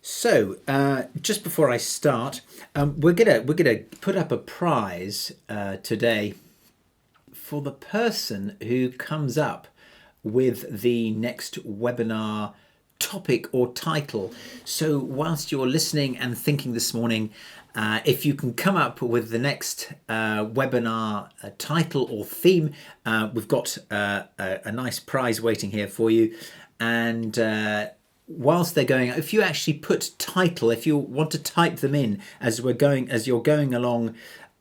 Just before I start, we're gonna put up a prize today for the person who comes up with the next webinar topic or title. So whilst you're listening and thinking this morning, if you can come up with the next webinar title or theme, we've got a nice prize waiting here for you. And whilst they're going, if you actually put title, if you want to type them in as you're going along,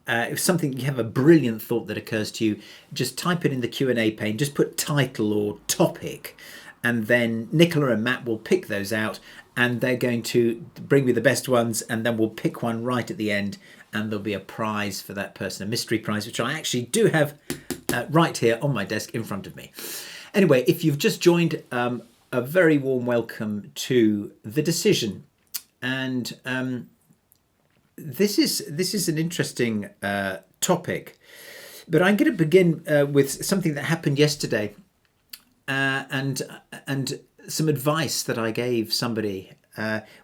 if something, you have a brilliant thought that occurs to you, just type it in the Q&A pane, just put title or topic, and then Nicola and Matt will pick those out and they're going to bring me the best ones, and then we'll pick one right at the end and there'll be a prize for that person, a mystery prize, which I actually do have right here on my desk in front of me. Anyway, if you've just joined, a very warm welcome to The Decision. And this is an interesting topic, but I'm going to begin with something that happened yesterday, and some advice that I gave somebody,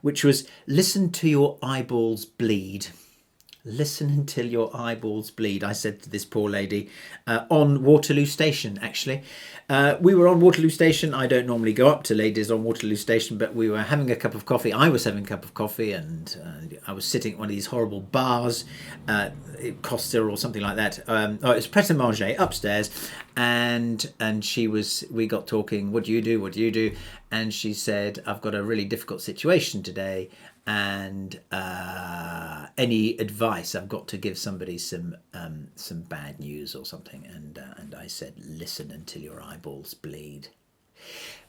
which was listen to your eyeballs bleed. Listen until your eyeballs bleed, I said to this poor lady on Waterloo Station, actually. We were on Waterloo Station. I don't normally go up to ladies on Waterloo Station, but we were having a cup of coffee. I was having a cup of coffee, and I was sitting at one of these horrible bars, Costa or something like that. It was Pret a Manger upstairs, and we got talking, what do you do? What do you do? And she said, I've got a really difficult situation today, and any advice? I've got to give somebody some bad news or something. And I said, listen until your eyeballs bleed.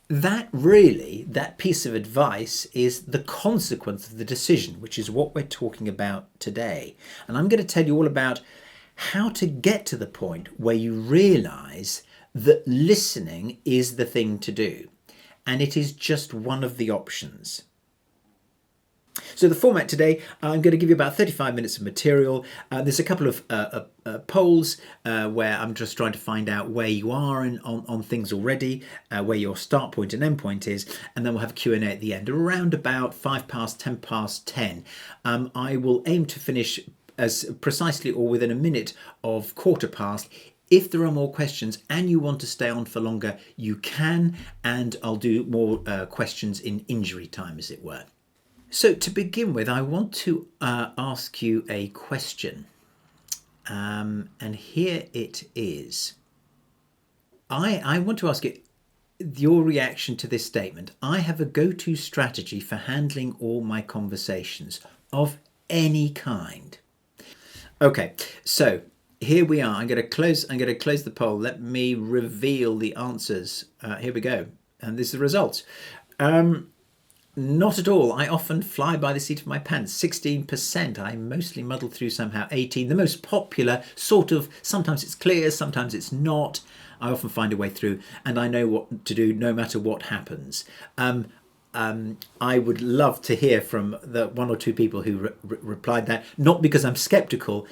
That piece of advice is the consequence of the decision, which is what we're talking about today. And I'm going to tell you all about how to get to the point where you realise that listening is the thing to do. And it is just one of the options. So the format today, I'm going to give you about 35 minutes of material. There's a couple of polls where I'm just trying to find out where you are on things already, where your start point and end point is, and then we'll have a Q&A at the end, around about 10 past 10. I will aim to finish as precisely or within a minute of 15:15. If there are more questions and you want to stay on for longer, you can, and I'll do more questions in injury time, as it were. So to begin with, I want to ask you a question, and here it is. I want to ask you your reaction to this statement. I have a go-to strategy for handling all my conversations of any kind. Okay, so here we are. I'm going to close the poll. Let me reveal the answers. Here we go, and this is the results. Not at all. I often fly by the seat of my pants. 16%. I mostly muddle through somehow. 18%. The most popular, sort of, sometimes it's clear, sometimes it's not. I often find a way through, and I know what to do no matter what happens. I would love to hear from the one or two people who replied that, not because I'm skeptical,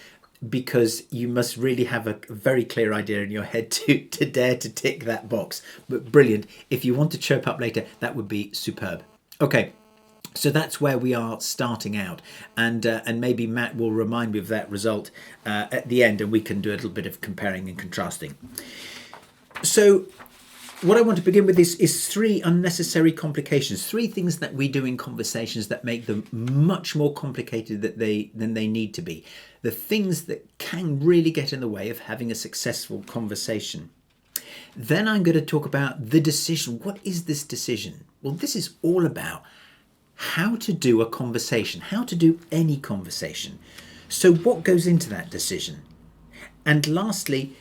because you must really have a very clear idea in your head to dare to tick that box. But brilliant. If you want to chirp up later, that would be superb. Okay, so that's where we are starting out, and maybe Matt will remind me of that result at the end, and we can do a little bit of comparing and contrasting. So what I want to begin with is three unnecessary complications, three things that we do in conversations that make them much more complicated than they need to be, the things that can really get in the way of having a successful conversation. Then I'm going to talk about the decision. What is this decision? Well, this is all about how to do a conversation, how to do any conversation. So what goes into that decision? And lastly,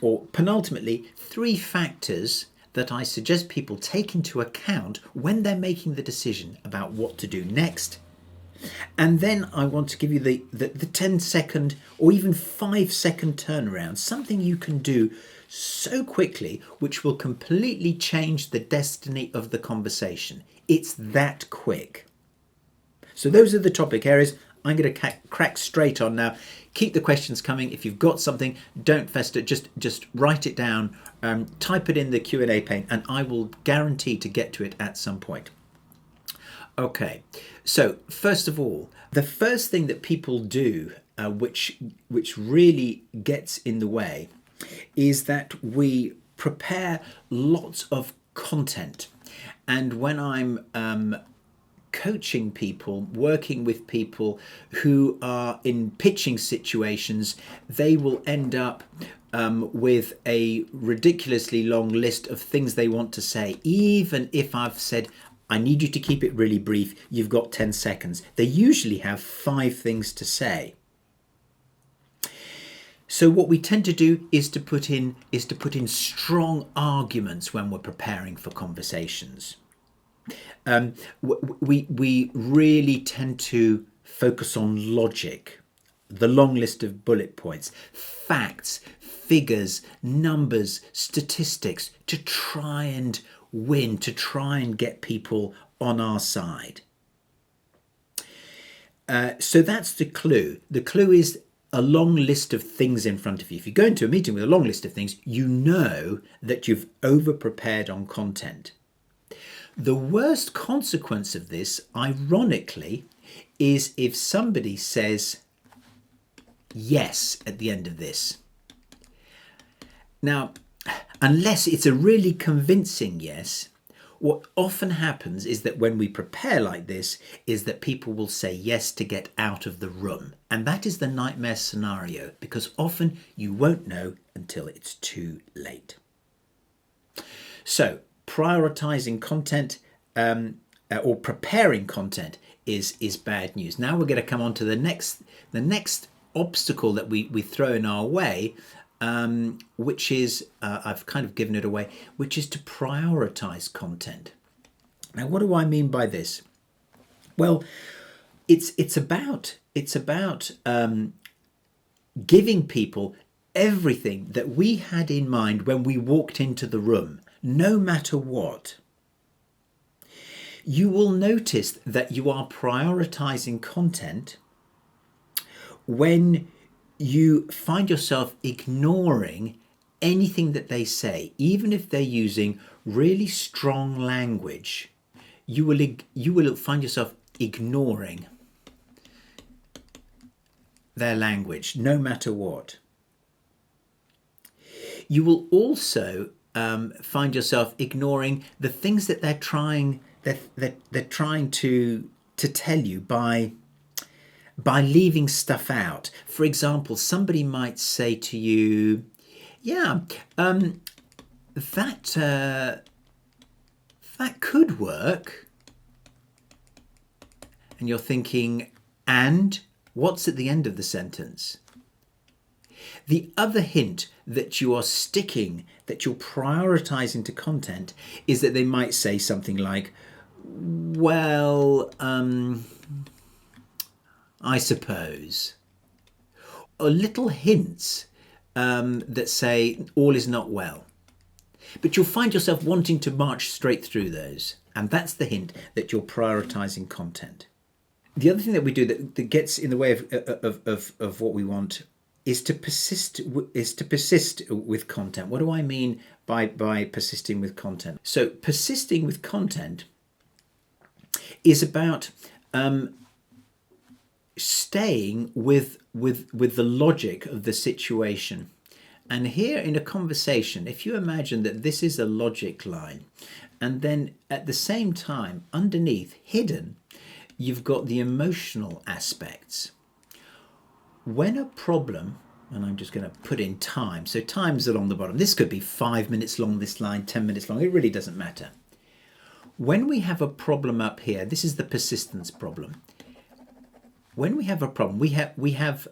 or penultimately, three factors that I suggest people take into account when they're making the decision about what to do next. And then I want to give you the 10-second or even 5-second turnaround, something you can do so quickly, which will completely change the destiny of the conversation. It's that quick. So those are the topic areas. I'm going to crack straight on now. Keep the questions coming. If you've got something, don't fester. Just write it down, type it in the Q&A pane, and I will guarantee to get to it at some point. Okay, so first of all, the first thing that people do, which really gets in the way, is that we prepare lots of content. And when I'm coaching people, working with people who are in pitching situations, they will end up with a ridiculously long list of things they want to say. Even if I've said, I need you to keep it really brief, you've got 10 seconds. They usually have 5 things to say. So what we tend to do is to put in strong arguments when we're preparing for conversations. We really tend to focus on logic, the long list of bullet points, facts, figures, numbers, statistics, to try and win, to try and get people on our side. So that's the clue. The clue is a long list of things in front of you. If you go into a meeting with a long list of things, you know that you've over-prepared on content. The worst consequence of this, ironically, is if somebody says yes at the end of this. Now, unless it's a really convincing yes, what often happens is that when we prepare like this, is that people will say yes to get out of the room. And that is the nightmare scenario, because often you won't know until it's too late. So, prioritizing content or preparing content is bad news. Now we're going to come on to the next obstacle that we throw in our way, which is, I've kind of given it away, which is to prioritize content. Now, what do I mean by this? Well, it's about giving people everything that we had in mind when we walked into the room, no matter what. You will notice that you are prioritizing content when you find yourself ignoring anything that they say, even if they're using really strong language. You will find yourself ignoring their language, no matter what. You will also find yourself ignoring the things that they're trying to tell you by leaving stuff out. For example, somebody might say to you, that could work. And you're thinking, and what's at the end of the sentence? The other hint that you are sticking, that you're prioritizing to content, is that they might say something like, well, I suppose. Or little hints that say all is not well. But you'll find yourself wanting to march straight through those. And that's the hint that you're prioritizing content. The other thing that we do that gets in the way of what we want is to persist with content. What do I mean by persisting with content? So persisting with content is about staying with the logic of the situation. And here in a conversation, if you imagine that this is a logic line, and then at the same time, underneath, hidden, you've got the emotional aspects. When a problem, and I'm just going to put in time, so time's along the bottom. This could be 5 minutes long, this line, 10 minutes long, it really doesn't matter. When we have a problem up here, this is the persistence problem. When we have a problem, we have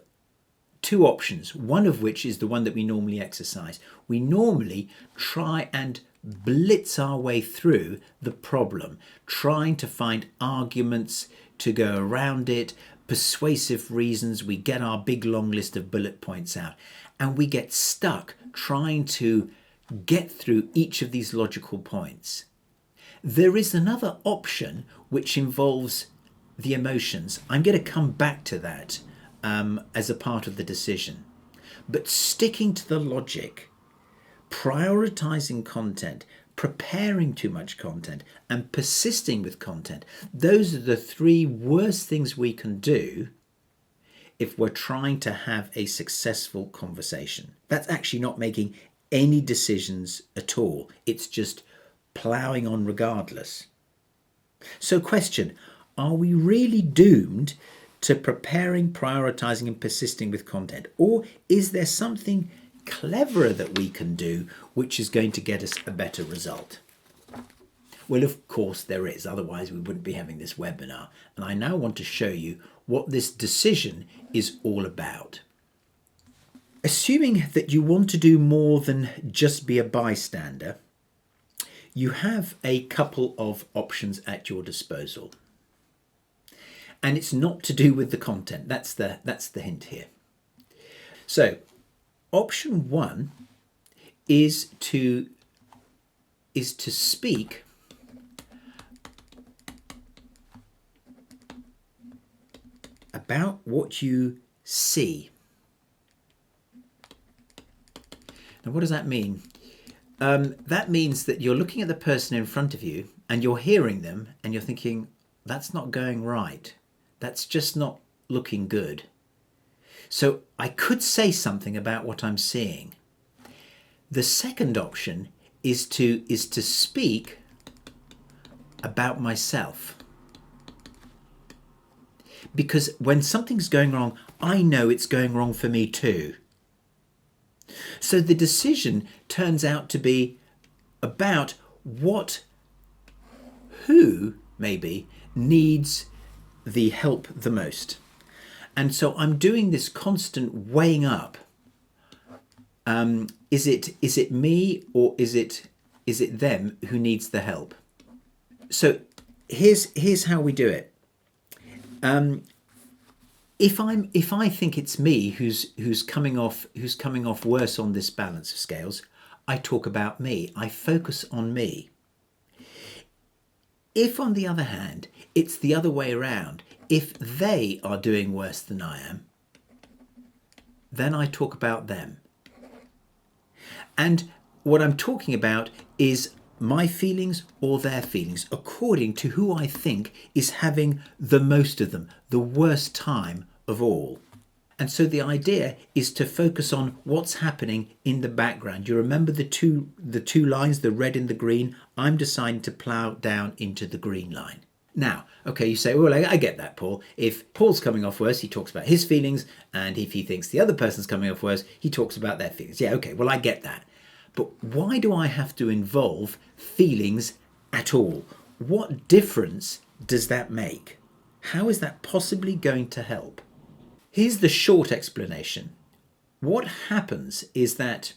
two options, one of which is the one that we normally exercise. We normally try and blitz our way through the problem, trying to find arguments to go around it, persuasive reasons. We get our big long list of bullet points out, and we get stuck trying to get through each of these logical points. There is another option which involves the emotions. I'm going to come back to that as a part of the decision. But sticking to the logic, prioritizing content, preparing too much content, and persisting with content. Those are the three worst things we can do if we're trying to have a successful conversation. That's actually not making any decisions at all. It's just ploughing on regardless. So question, are we really doomed to preparing, prioritizing and persisting with content? Or is there something cleverer that we can do which is going to get us a better result? Well, of course there is, otherwise we wouldn't be having this webinar. And I now want to show you what this decision is all about. Assuming that you want to do more than just be a bystander, you have a couple of options at your disposal. And it's not to do with the content. That's the hint here. So option one is to speak about what you see. Now, what does that mean? That means that you're looking at the person in front of you and you're hearing them and you're thinking, that's not going right. That's just not looking good. So I could say something about what I'm seeing. The second option is to speak about myself. Because when something's going wrong, I know it's going wrong for me too. So the decision turns out to be about who maybe needs the help the most. And so I'm doing this constant weighing up. Is it me or is it them who needs the help? So here's how we do it. If I think it's me who's coming off worse on this balance of scales, I talk about me. I focus on me. If, on the other hand, it's the other way around, if they are doing worse than I am, then I talk about them. And what I'm talking about is my feelings or their feelings, according to who I think is having the most of them, the worst time of all. And so the idea is to focus on what's happening in the background. You remember the two lines, the red and the green? I'm deciding to plough down into the green line. Now, okay, you say, well, I get that, Paul. If Paul's coming off worse, he talks about his feelings. And if he thinks the other person's coming off worse, he talks about their feelings. Yeah, okay, well, I get that. But why do I have to involve feelings at all? What difference does that make? How is that possibly going to help? Here's the short explanation. What happens is that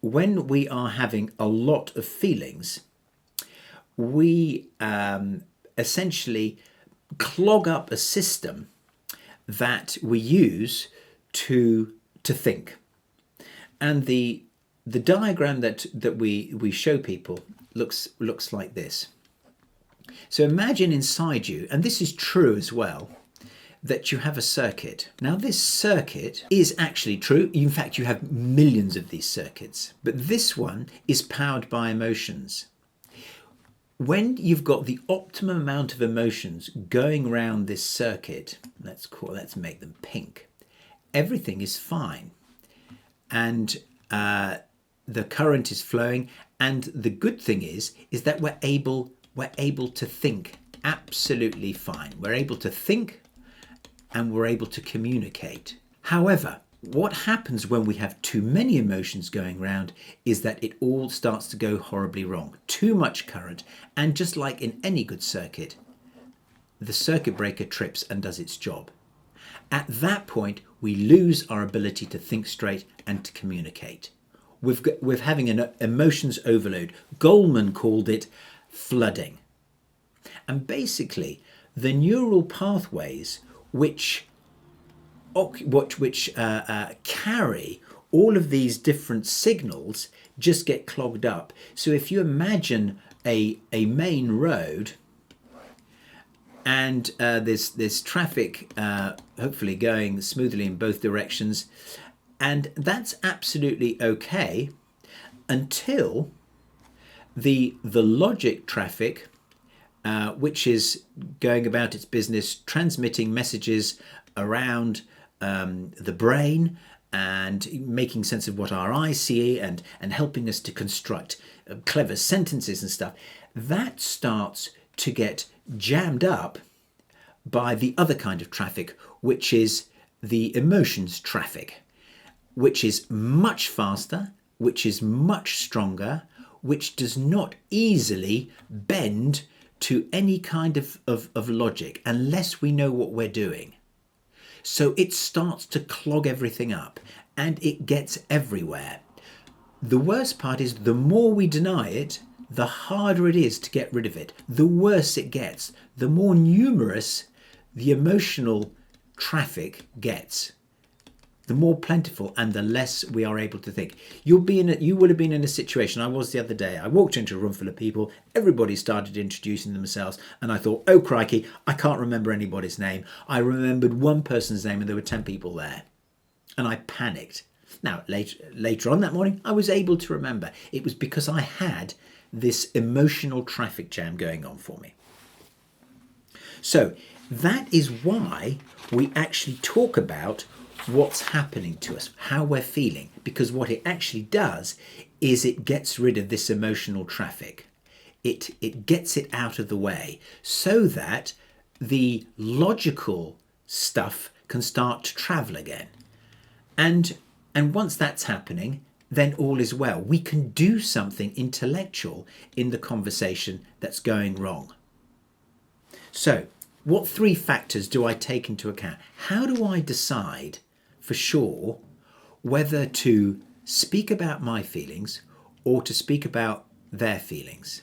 when we are having a lot of feelings, we essentially clog up a system that we use to think. And the diagram that we show people looks like this. So imagine inside you, and this is true as well, that you have a circuit. Now this circuit is actually true. In fact, you have millions of these circuits, but this one is powered by emotions. When you've got the optimum amount of emotions going around this circuit, let's make them pink, everything is fine. And the current is flowing. And the good thing is that we're able to think absolutely fine. We're able to think and we're able to communicate. However, what happens when we have too many emotions going around is that it all starts to go horribly wrong. Too much current, and just like in any good circuit, the circuit breaker trips and does its job. At that point, we lose our ability to think straight and to communicate. We're having an emotions overload. Goleman called it flooding. And basically, the neural pathways which carry all of these different signals just get clogged up. So if you imagine a main road and there's traffic hopefully going smoothly in both directions, and that's absolutely okay until The logic traffic, which is going about its business, transmitting messages around the brain and making sense of what our eyes see and helping us to construct clever sentences and stuff, that starts to get jammed up by the other kind of traffic, which is the emotions traffic, which is much faster, which is much stronger, which does not easily bend to any kind of logic unless we know what we're doing. So it starts to clog everything up and it gets everywhere. The worst part is the more we deny it, the harder it is to get rid of it. The worse it gets, the more numerous the emotional traffic gets, the more plentiful and the less we are able to think. You would have been in a situation, I was the other day, I walked into a room full of people, everybody started introducing themselves, and I thought, oh crikey, I can't remember anybody's name. I remembered one person's name and there were 10 people there. And I panicked. Now, later on that morning, I was able to remember. It was because I had this emotional traffic jam going on for me. So that is why we actually talk about what's happening to us, how we're feeling, because what it actually does is it gets rid of this emotional traffic. It gets it out of the way so that the logical stuff can start to travel again. And once that's happening, then all is well. We can do something intellectual in the conversation that's going wrong. So, what 3 factors do I take into account? How do I decide for sure whether to speak about my feelings or to speak about their feelings?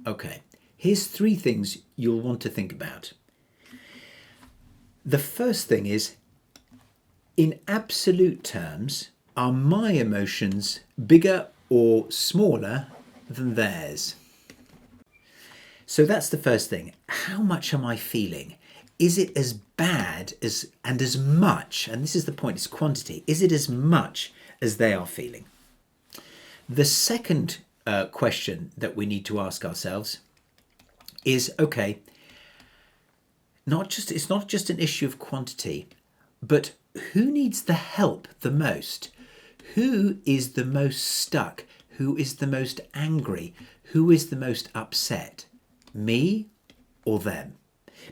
Okay, here's 3 things you'll want to think about. The first thing is, in absolute terms, are my emotions bigger or smaller than theirs? So that's the first thing. How much am I feeling? Is it as bad as much, and this is the point, it's quantity, is it as much as they are feeling? The second question that we need to ask ourselves is, okay, it's not just an issue of quantity, but who needs the help the most? Who is the most stuck? Who is the most angry? Who is the most upset? Me or them?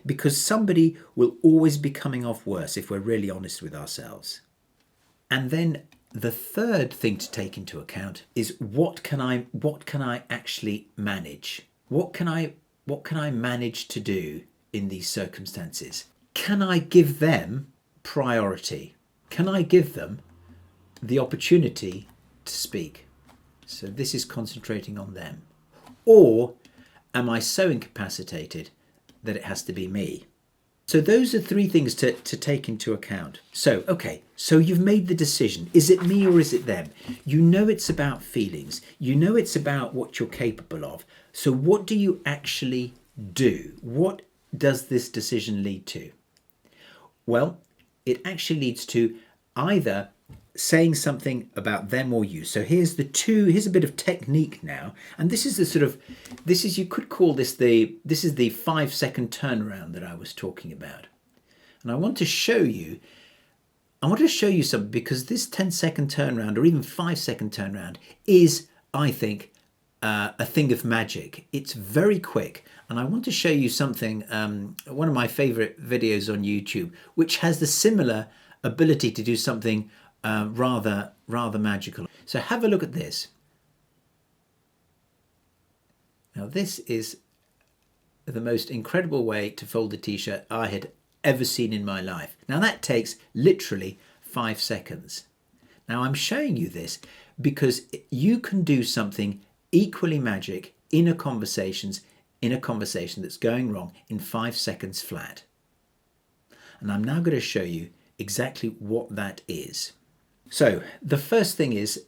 Because somebody will always be coming off worse if we're really honest with ourselves. And then the third thing to take into account is what can I actually manage? What can I manage to do in these circumstances? Can I give them priority? Can I give them the opportunity to speak? So this is concentrating on them. Or am I so incapacitated that it has to be me? So those are 3 things to take into account. So, okay, so you've made the decision. Is it me or is it them? You know it's about feelings. You know it's about what you're capable of. So what do you actually do? What does this decision lead to? Well, it actually leads to either saying something about them or you. So here's a bit of technique now. And this is you could call this the 5-second turnaround that I was talking about. And I want to show you something, because this 10-second turnaround or even 5-second turnaround is, I think, a thing of magic. It's very quick. And I want to show you something, one of my favorite videos on YouTube, which has the similar ability to do something rather magical. So have a look at this. Now this is the most incredible way to fold a t-shirt I had ever seen in my life. Now that takes literally 5 seconds. Now I'm showing you this because you can do something equally magic in a conversation that's going wrong in 5 seconds flat. And I'm now going to show you exactly what that is. So the first thing is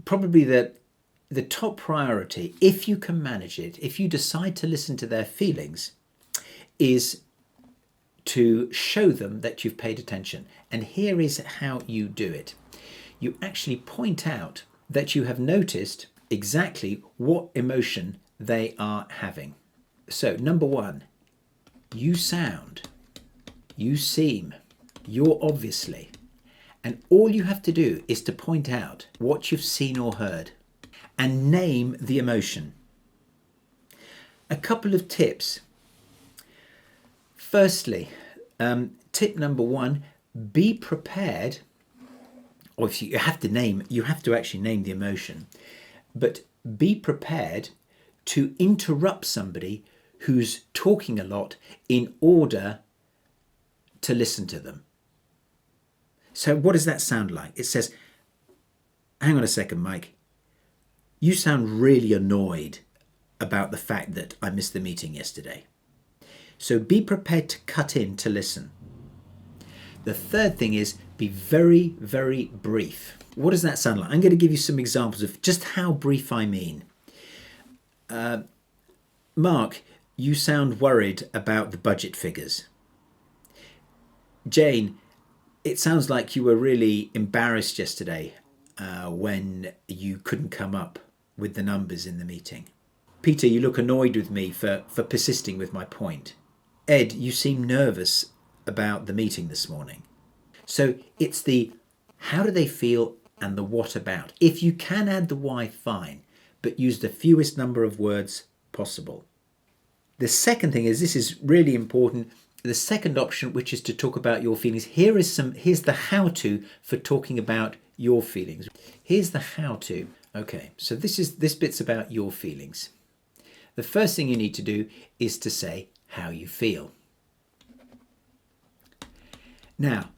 probably the top priority, if you can manage it, if you decide to listen to their feelings, is to show them that you've paid attention. And here is how you do it. You actually point out that you have noticed exactly what emotion they are having. So, number one, you sound, you seem, you're obviously. And all you have to do is to point out what you've seen or heard and name the emotion. A couple of tips. Firstly, tip number one, be prepared. Obviously, you have to actually name the emotion, but be prepared to interrupt somebody who's talking a lot in order to listen to them. So what does that sound like? It says, hang on a second, Mike. You sound really annoyed about the fact that I missed the meeting yesterday. So be prepared to cut in to listen. The third thing is be very, very brief. What does that sound like? I'm going to give you some examples of just how brief I mean. Mark, you sound worried about the budget figures. Jane, it sounds like you were really embarrassed yesterday when you couldn't come up with the numbers in the meeting. Peter, you look annoyed with me for persisting with my point. Ed, you seem nervous about the meeting this morning. So it's the how do they feel and the what about. If you can add the why, fine, but use the fewest number of words possible. The second thing is, this is really important, the second option, which is to talk about your feelings. Here's the how-to for talking about your feelings. Here's the how-to. Okay, so this bit's about your feelings. The first thing you need to do is to say how you feel. Now,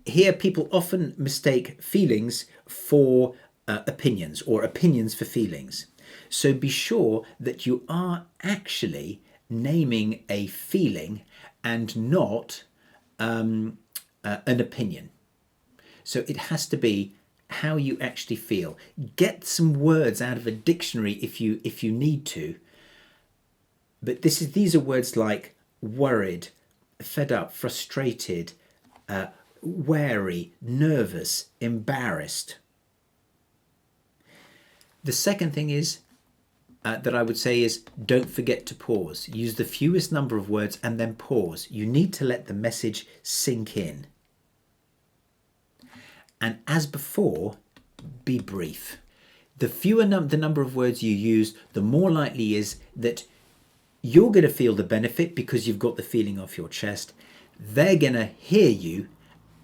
here people often mistake feelings for opinions, or opinions for feelings. So be sure that you are actually naming a feeling and not an opinion. So it has to be how you actually feel. Get some words out of a dictionary if you need to. But these are words like worried, fed up, frustrated, wary, nervous, embarrassed. The second thing is that I would say is don't forget to pause. Use the fewest number of words and then pause. You need to let the message sink in. And as before, be brief. The fewer the number of words you use, the more likely is that you're going to feel the benefit because you've got the feeling off your chest. They're going to hear you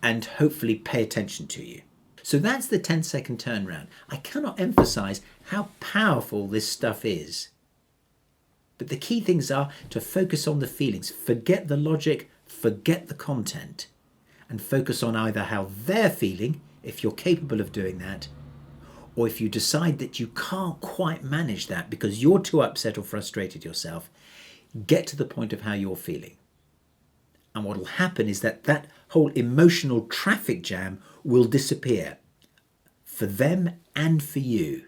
and hopefully pay attention to you. So that's the 10-second turnaround. I cannot emphasize how powerful this stuff is. But the key things are to focus on the feelings. Forget the logic, forget the content, and focus on either how they're feeling, if you're capable of doing that, or if you decide that you can't quite manage that because you're too upset or frustrated yourself, get to the point of how you're feeling. And what will happen is that whole emotional traffic jam will disappear for them and for you.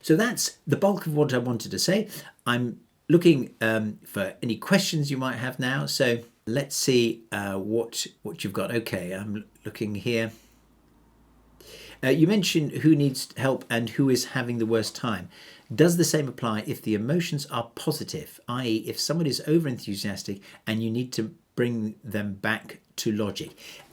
So that's the bulk of what I wanted to say. I'm looking for any questions you might have now. So let's see what you've got. Okay, I'm looking here. You mentioned who needs help and who is having the worst time. Does the same apply if the emotions are positive, i.e. if someone is over-enthusiastic and you need to bring them back to logic?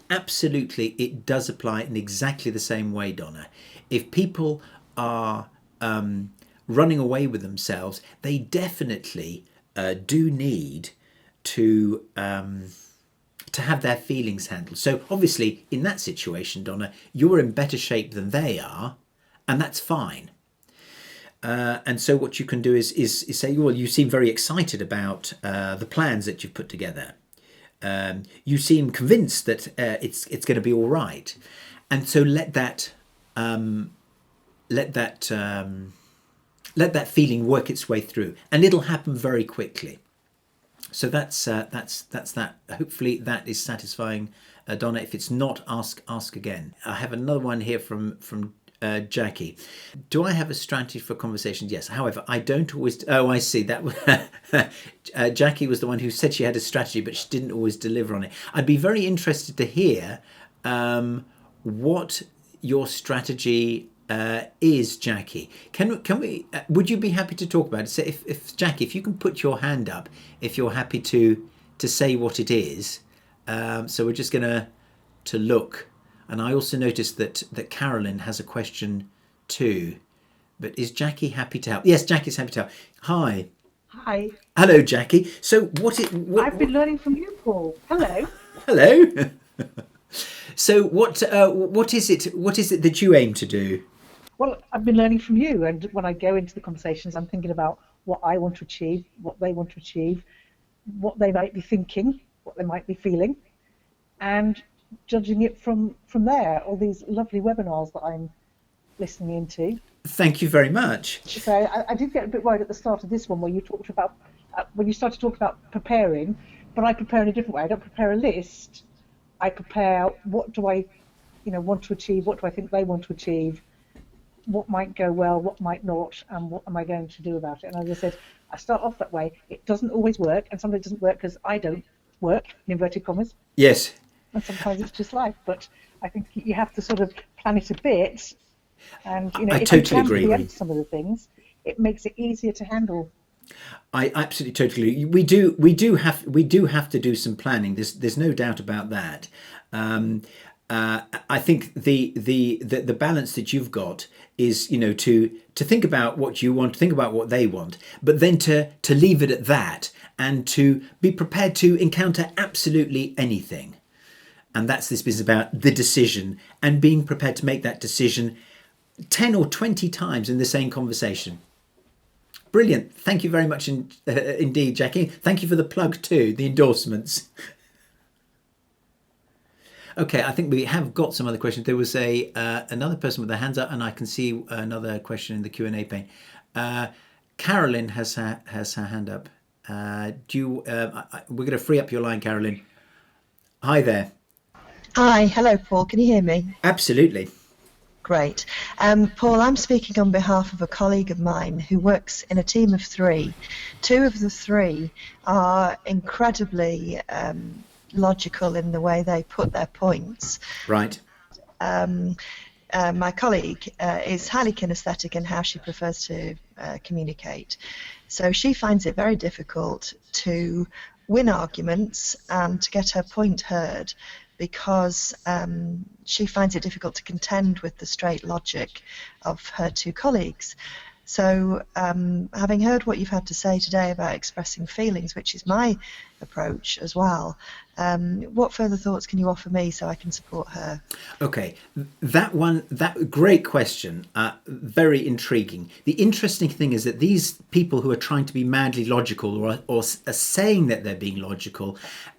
Absolutely, it does apply in exactly the same way, Donna. If people are running away with themselves, they definitely do need to have their feelings handled. So obviously, in that situation, Donna, you're in better shape than they are, and that's fine. And so what you can do is say, well, you seem very excited about the plans that you've put together. You seem convinced that it's going to be all right, and so let that feeling work its way through, and it'll happen very quickly. So that's that. Hopefully that is satisfying, Donna. If it's not, ask again. I have another one here from Jackie. Do I have a strategy for conversations? Yes. However, I don't always. Oh, I see. That Jackie was the one who said she had a strategy, but she didn't always deliver on it. I'd be very interested to hear what your strategy is Jackie. Can we? Would you be happy to talk about it? So if Jackie, if you can put your hand up, if you're happy to say what it is. So we're just gonna to look, and I also noticed that Carolyn has a question too. But is Jackie happy to help? Yes, Jackie's happy to help. Hi. Hi. Hello, Jackie. So I've been learning from you, Paul. Hello. Hello. So what is it? What is it that you aim to do? Well, I've been learning from you, and when I go into the conversations, I'm thinking about what I want to achieve, what they want to achieve, what they might be thinking, what they might be feeling, and judging it from there. All these lovely webinars that I'm listening into. Thank you very much. So I did get a bit worried at the start of this one where you talked about when you started talking about preparing, but I prepare in a different way. I don't prepare a list. I prepare what do I, want to achieve. What do I think they want to achieve? What might go well, what might not, and what am I going to do about it? And as I said, I start off that way. It doesn't always work, and sometimes it doesn't work because I don't work, in inverted commas. Yes. And sometimes it's just life. But I think you have to sort of plan it a bit. And I if totally you agree. preempt some of the things, it makes it easier to handle. I absolutely totally agree. We do have to do some planning. There's no doubt about that. I think the balance that you've got is to think about what you want, think about what they want, but then to leave it at that and to be prepared to encounter absolutely anything. And that's this business about the decision and being prepared to make that decision 10 or 20 times in the same conversation. Brilliant. Thank you very much indeed, Jackie. Thank you for the plug too, the endorsements. Okay, I think we have got some other questions. There was another person with their hands up, and I can see another question in the Q&A pane. Carolyn has her hand up. We're going to free up your line, Carolyn. Hi there. Hi, hello, Paul. Can you hear me? Absolutely. Great. Paul, I'm speaking on behalf of a colleague of mine who works in a team of 3. 2 of the 3 are incredibly logical in the way they put their points. Right. My colleague is highly kinesthetic in how she prefers to communicate. So she finds it very difficult to win arguments and to get her point heard because she finds it difficult to contend with the straight logic of her 2 colleagues. So having heard what you've had to say today about expressing feelings, which is my approach as well, what further thoughts can you offer me so I can support her? Okay, that great question, very intriguing. The interesting thing is that these people who are trying to be madly logical or are saying that they're being logical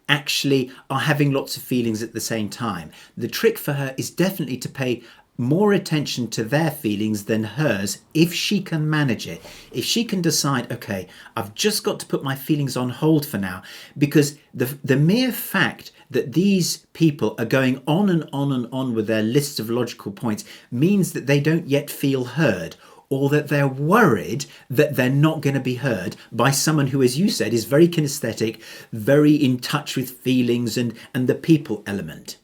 actually are having lots of feelings at the same time. The trick for her is definitely to pay more attention to their feelings than hers if she can manage it. If she can decide, okay, I've just got to put my feelings on hold for now, because the mere fact that these people are going on and on and on with their lists of logical points means that they don't yet feel heard, or that they're worried that they're not going to be heard by someone who, as you said, is very kinesthetic, very in touch with feelings and the people element.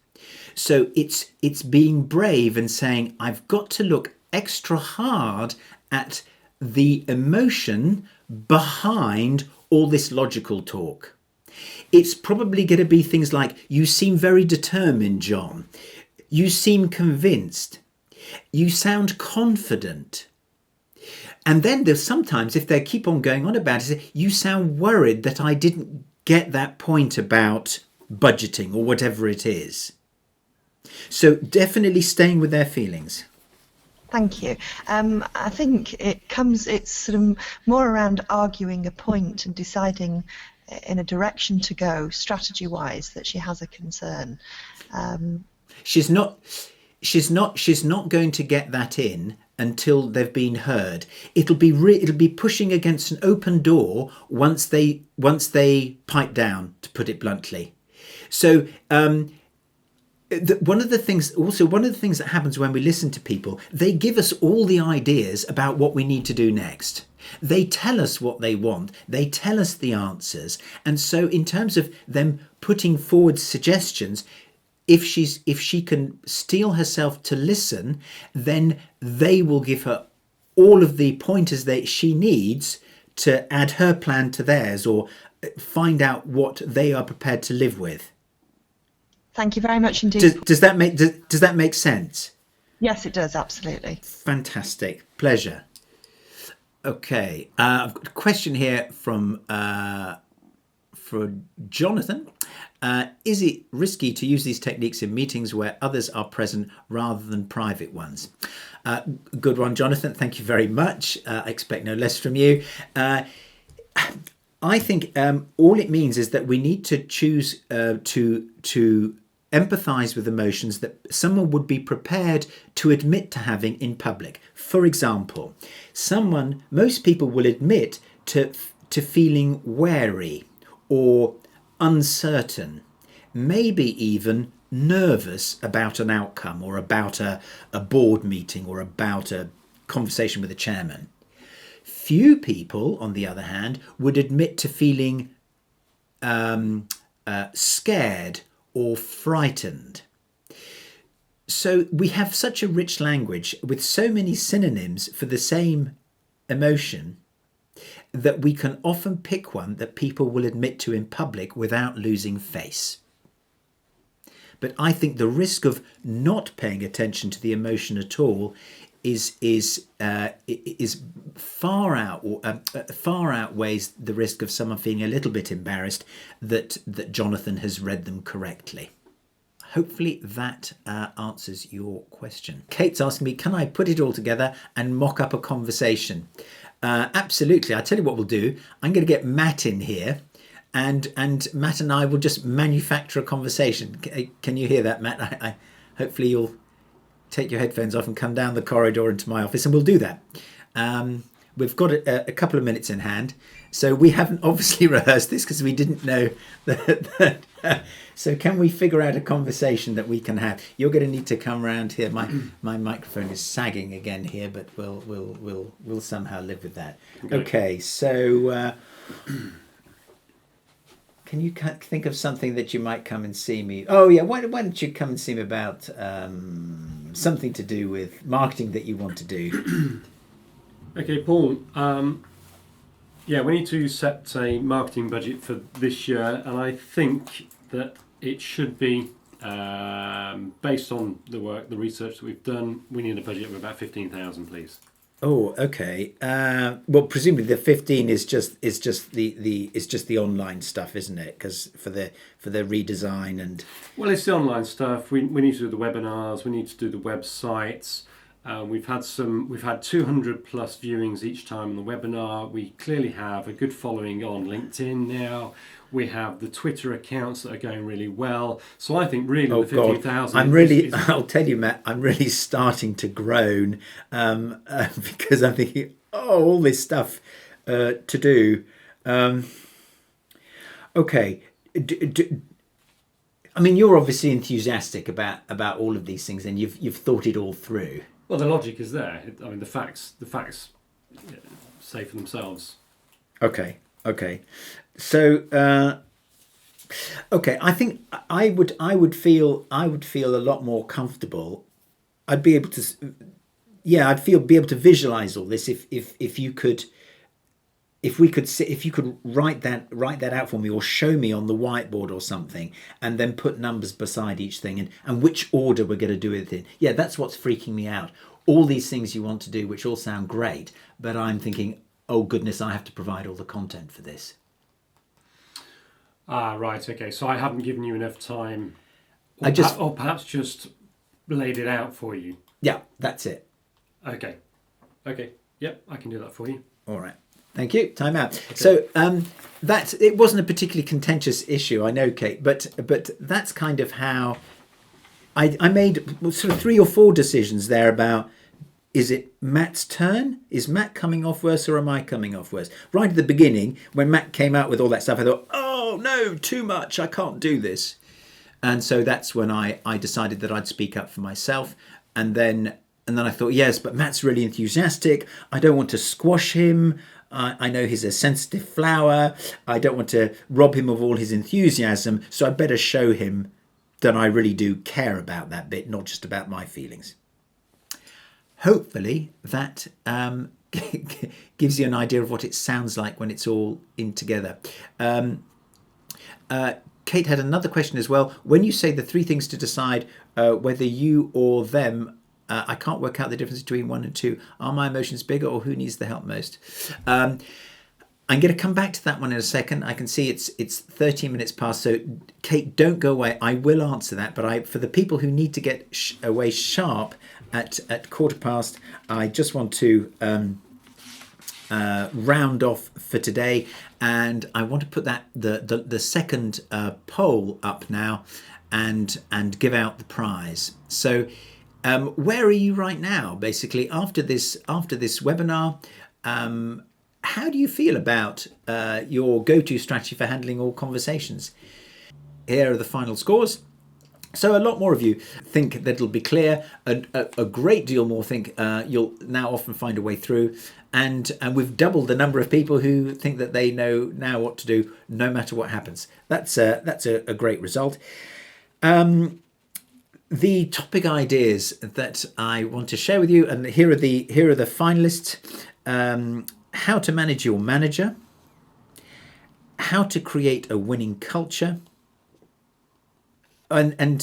So it's being brave and saying, I've got to look extra hard at the emotion behind all this logical talk. It's probably going to be things like, you seem very determined, John. You seem convinced. You sound confident. And then there's sometimes, if they keep on going on about it, you sound worried that I didn't get that point about budgeting or whatever it is. So definitely staying with their feelings. Thank you. I think it's sort of more around arguing a point and deciding in a direction to go strategy-wise that she has a concern. She's not going to get that in until they've been heard. It'll be pushing against an open door once they pipe down, to put it bluntly. So one of the things that happens when we listen to people, they give us all the ideas about what we need to do next. They tell us what they want. They tell us the answers. And so in terms of them putting forward suggestions, if she can steel herself to listen, then they will give her all of the pointers that she needs to add her plan to theirs, or find out what they are prepared to live with. Thank you very much indeed. Does that make sense? Yes, it does, absolutely. Fantastic. Pleasure. Okay. I've got a question here from for Jonathan. Is it risky to use these techniques in meetings where others are present rather than private ones? Good one, Jonathan. Thank you very much. I expect no less from you. I think all it means is that we need to choose to empathise with emotions that someone would be prepared to admit to having in public. For example, most people will admit to feeling wary or uncertain, maybe even nervous about an outcome, or about a board meeting, or about a conversation with a chairman. Few people, on the other hand, would admit to feeling scared or frightened. So we have such a rich language with so many synonyms for the same emotion that we can often pick one that people will admit to in public without losing face. But I think the risk of not paying attention to the emotion at all is far outweighs the risk of someone feeling a little bit embarrassed that Jonathan has read them correctly. Hopefully that answers your question. Kate's asking me, can I put it all together and mock up a conversation? Absolutely. I tell you what we'll do. I'm going to get Matt in here, and Matt and I will just manufacture a conversation. Can you hear that, Matt? Hopefully you'll take your headphones off and come down the corridor into my office, and we'll do that. We've got a couple of minutes in hand, so we haven't obviously rehearsed this because we didn't know that. So can we figure out a conversation that we can have? You're going to need to come around here. My microphone is sagging again here, but we'll somehow live with that. Okay, so can you think of something that you might come and see me? Oh yeah, why don't you come and see me about something to do with marketing that you want to do? Okay, Paul. Yeah, we need to set a marketing budget for this year, and I think that it should be based on the research that we've done. We need a budget of about 15,000, please. Oh, okay. Well, presumably the 15 is just the online stuff, isn't it? Because for the redesign and. Well, it's the online stuff. We need to do the webinars. We need to do the websites. We've had 200 plus viewings each time on the webinar. We clearly have a good following on LinkedIn now. We have the Twitter accounts that are going really well. So I think really the 15,000. I'll tell you, Matt, I'm really starting to groan because I'm thinking, all this stuff to do. Okay. I mean, you're obviously enthusiastic about all of these things, and you've thought it all through. Well, the logic is there. I mean, the facts say for themselves. Okay. So, I think I would feel a lot more comfortable. I'd be able to, be able to visualize all this if you could write that out for me, or show me on the whiteboard or something, and then put numbers beside each thing and which order we're going to do it in. Yeah, that's what's freaking me out. All these things you want to do, which all sound great, but I'm thinking, oh goodness, I have to provide all the content for this. Right. Okay. So I haven't given you enough time, or perhaps just laid it out for you. Yeah, that's it. Okay. Yep, I can do that for you. All right. Thank you. Time out. Okay. So it wasn't a particularly contentious issue, I know, Kate, but that's kind of how I made sort of 3 or 4 decisions there about, is it Matt's turn? Is Matt coming off worse, or am I coming off worse? Right at the beginning, when Matt came out with all that stuff, I thought, oh no, too much, I can't do this. And so that's when I decided that I'd speak up for myself. And then I thought, yes, but Matt's really enthusiastic. I don't want to squash him. I know he's a sensitive flower. I don't want to rob him of all his enthusiasm, so I better show him then I really do care about that bit, not just about my feelings. Hopefully that gives you an idea of what it sounds like when it's all in together. Kate had another question as well. When you say the 3 things to decide whether you or them, I can't work out the difference between 1 and 2. Are my emotions bigger, or who needs the help most? I'm going to come back to that one in a second. I can see it's 13 minutes past, so Kate, don't go away. I will answer that, but for the people who need to get away sharp at 15:15, I just want to round off for today, and I want to put that the second poll up now, and give out the prize. So where are you right now, basically, after this webinar? How do you feel about your go-to strategy for handling all conversations? Here are the final scores. So a lot more of you think that it'll be clear. A great deal more think you'll now often find a way through. And we've doubled the number of people who think that they know now what to do, no matter what happens. That's a great result. The topic ideas that I want to share with you, and here are the finalists. How to manage your manager, how to create a winning culture, and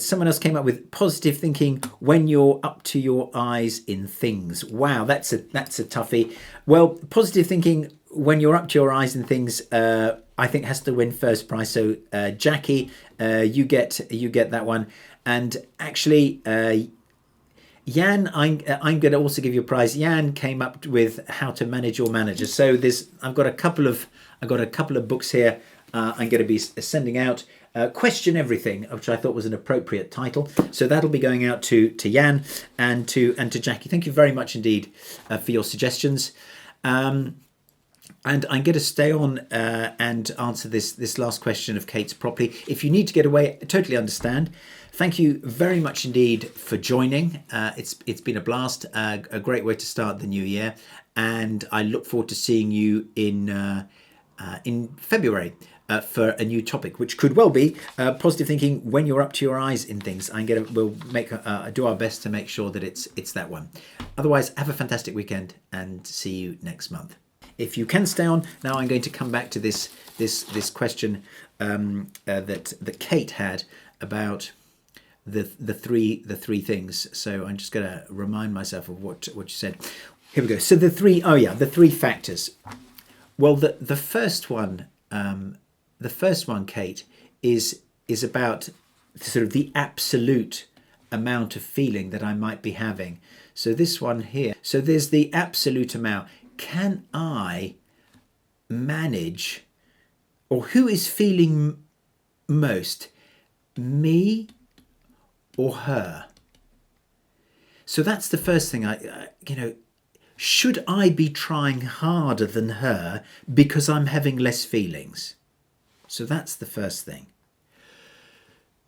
someone else came up with positive thinking when you're up to your eyes in things. Wow, that's a toughie. Well, positive thinking when you're up to your eyes in things, I think has to win first prize. So Jackie, you get that one, and actually. Jan, I'm going to also give you a prize. Jan came up with how to manage your manager. So I've got a couple of books here. I'm going to be sending out. Question Everything, which I thought was an appropriate title. So that'll be going out to Jan and to Jackie. Thank you very much indeed for your suggestions. And I'm going to stay on and answer this last question of Kate's properly. If you need to get away, I totally understand. Thank you very much indeed for joining. It's been a blast, a great way to start the new year, and I look forward to seeing you in February for a new topic, which could well be positive thinking when you're up to your eyes in things. We'll do our best to make sure that it's that one. Otherwise, have a fantastic weekend and see you next month. If you can stay on now, I'm going to come back to this question that Kate had about the three things. So I'm just going to remind myself of what you said. Here we go. So the three factors. Well, the first one, Kate, is about sort of the absolute amount of feeling that I might be having. So this one here. So there's the absolute amount. Can I manage, or who is feeling most, me or her? So that's the first thing. Should I be trying harder than her because I'm having less feelings? So that's the first thing.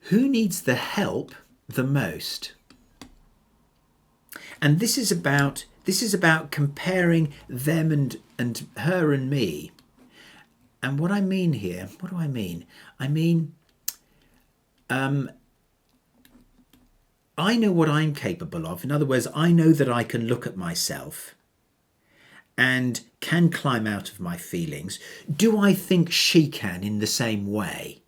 Who needs the help the most? And this is about comparing them and her and me. And what I mean here, what do I mean? I mean, I know what I'm capable of. In other words, I know that I can look at myself and can climb out of my feelings. Do I think she can in the same way?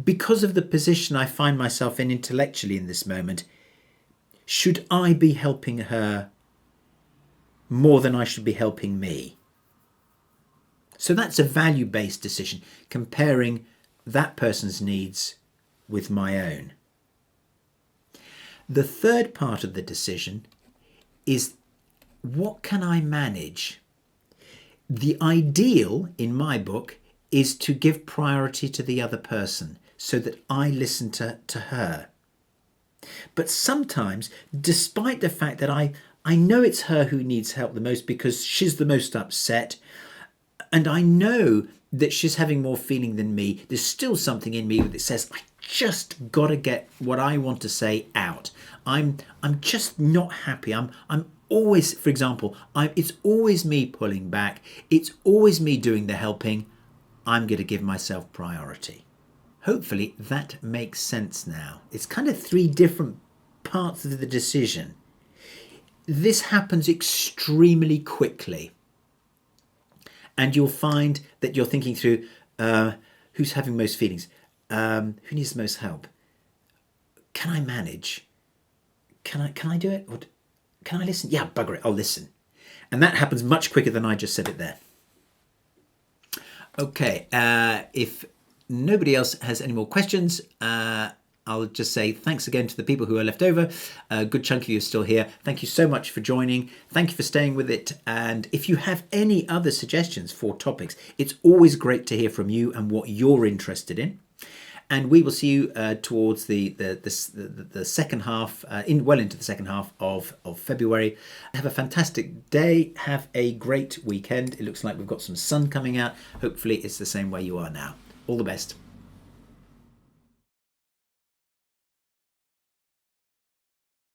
Because of the position I find myself in intellectually in this moment, should I be helping her more than I should be helping me? So that's a value-based decision, comparing that person's needs with my own. The third part of the decision is, what can I manage? The ideal, in my book, is to give priority to the other person so that I listen to her. But sometimes, despite the fact that I know it's her who needs help the most because she's the most upset, and I know that she's having more feeling than me, there's still something in me that says, I just got to get what I want to say out. I'm just not happy. I'm always, for example, it's always me pulling back. It's always me doing the helping. I'm going to give myself priority. hopefully that makes sense now. It's kind of three different parts of the decision. This happens extremely quickly. And you'll find that you're thinking through who's having most feelings, who needs the most help. Can I manage? Can I do it? Or can I listen? Yeah, bugger it, I'll listen. And that happens much quicker than I just said it there. Okay, if nobody else has any more questions, I'll just say thanks again to the people who are left over. A good chunk of you are still here. Thank you so much for joining. Thank you for staying with it. And if you have any other suggestions for topics, it's always great to hear from you and what you're interested in. And we will see you towards the second half, well into the second half of February. Have a fantastic day. Have a great weekend. It looks like we've got some sun coming out. Hopefully it's the same way you are now. All the best.